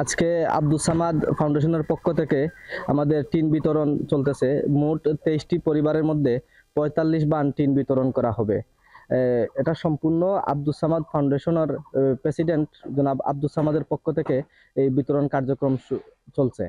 আজকে আব্দুস সামাদ ফাউন্ডেশনের পক্ষ থেকে আমাদের টিন বিতরণ চলতেছে। মোট 23টি পরিবারের মধ্যে 45 বান টিন বিতরণ করা হবে। এটা সম্পূর্ণ আব্দুস সামাদ ফাউন্ডেশনের প্রেসিডেন্ট জনাব আব্দুস সামাদের পক্ষ থেকে এই বিতরণ কার্যক্রম চলছে।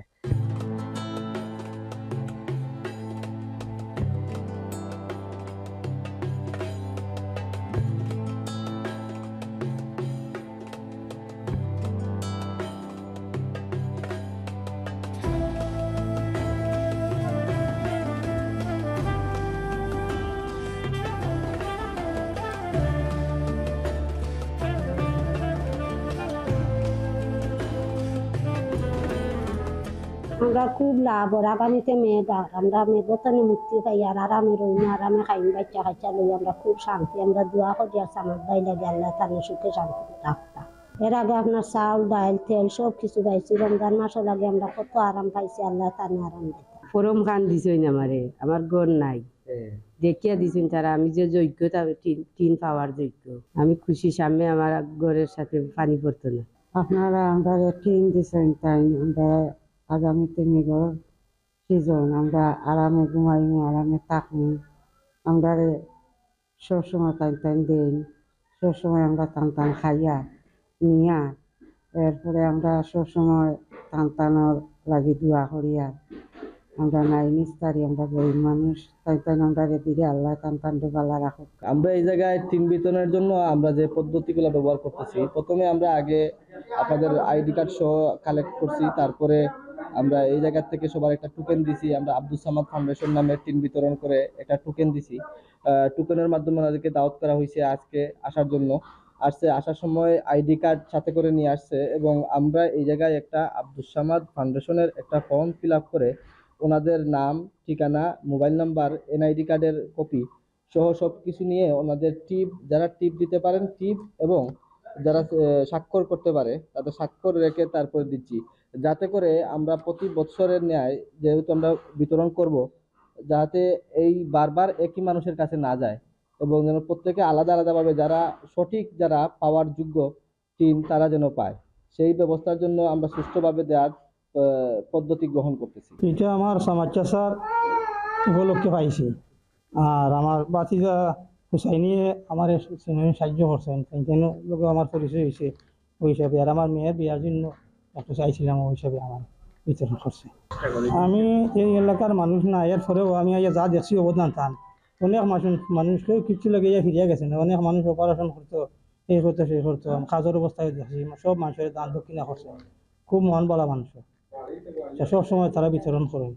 আমরা খুব লাভ ওর আগামীতে মেঘার আমরা মেঘতনে মুক্তি পাই আর আরামে রইম আরামে খাইম বাচ্চা খাচ্চা লই আমরা খুব শান্তি আমরা দোয়া করি আর আমার ভাই লাগে আল্লাহ তার সুখে শান্তি থাকতা। এর আগে আপনার চাউল ডাইল তেল সব কিছু পাইছি, রমজান মাসও লাগে আমরা কত আরাম পাইছি, আল্লাহ তার আরাম দিতা। ফরম খান দিছই না আমারে, আমার ঘর নাই দেখিয়া দিছেন তারা। আমি যে যোগ্যতা টিন পাওয়ার যোগ্য, আমি খুশি। সামনে আমার ঘরের সাথে পানি পড়তো না। আপনারা আমরা টিন দিচ্ছেন তাই আমরা আগামীতে মেঘর সিজন আমরা আরামে ঘুমাইমু আরামে থাকবো। আমরা সবসময় টাইম টাইম দেন, সবসময় আমরা টান টান খাইয়া নিয়া এরপরে আমরা সবসময় টান টানোর লাগি দোয়া করিয়া আমরা নাই নিস্তারি আমরা গরিব মানুষ তাই তাই আমরা দিদি আল্লাহ টান টান বালা রাখুক। আমরা এই জায়গায় টিন বিতরণের জন্য আমরা যে পদ্ধতিগুলো ব্যবহার করতেছি, প্রথমে আমরা আগে আপনাদের আইডি কার্ড সহ কালেক্ট করছি, তারপরে আমরা এই জায়গা থেকে সবার একটা টোকেন দিছি। আমরা আব্দুস সামাদ ফাউন্ডেশন নামে টিন বিতরণ করে একটা টোকেন দিছি। টোকেনের মাধ্যমে ওনাদেরকে দাওয়াত করা হয়েছে আজকে আসার জন্য। আসার সময় আইডি কার্ড সাথে করে নিয়ে আসছে এবং আমরা এই জায়গায় একটা আব্দুস সামাদ ফাউন্ডেশনের একটা ফর্ম ফিল আপ করে ওনাদের নাম, ঠিকানা, মোবাইল নাম্বার, এনআইডি কার্ডের কপি সহ সব কিছু নিয়ে ওনাদের টিপ, যারা টিপ দিতে পারেন টিপ, এবং যারা স্বাক্ষর করতে পারে তাদের স্বাক্ষর রেখে তারপরে দিচ্ছি, যাতে করে আমরা প্রতি বছরের ন্যায় যেহেতু আমরা বিতরণ করব, যাতে এই বারবার একই মানুষের কাছে না যায় এবং যেন প্রত্যেকে আলাদা আলাদাভাবে যারা সঠিক, যারা পাওয়ার যোগ্য টিন তারা যেন পায়, সেই ব্যবস্থার জন্য আমরা সুষ্ঠুভাবে দেওয়ার পদ্ধতি গ্রহণ করতেছি। এটা আমার সমাজ চাষার উপলক্ষে পাইছি, আর আমার বাতিজা হুসাইনি আমার সাহায্য করছেন, লোক আমার পরিচয় হয়েছে ওই হিসাবে। আর আমার মেয়ের বিয়ার জন্য একটু চাইছিলাম, ওই হিসাবে আমার বিতরণ করছে। আমি এই এলাকার মানুষ না, এর পরেও আমি যা দেখছি অবদান টান অনেক মানুষকেও কিছু লেগে ফিরিয়ে গেছে না। অনেক মানুষ অপারেশন করতো, এই করতো সেই করতো, কাজের অবস্থায় দেখছি সব মানুষের দান দক্ষিণা করছে। খুব মন বলা মানুষ, সব সময় তারা বিতরণ করেন।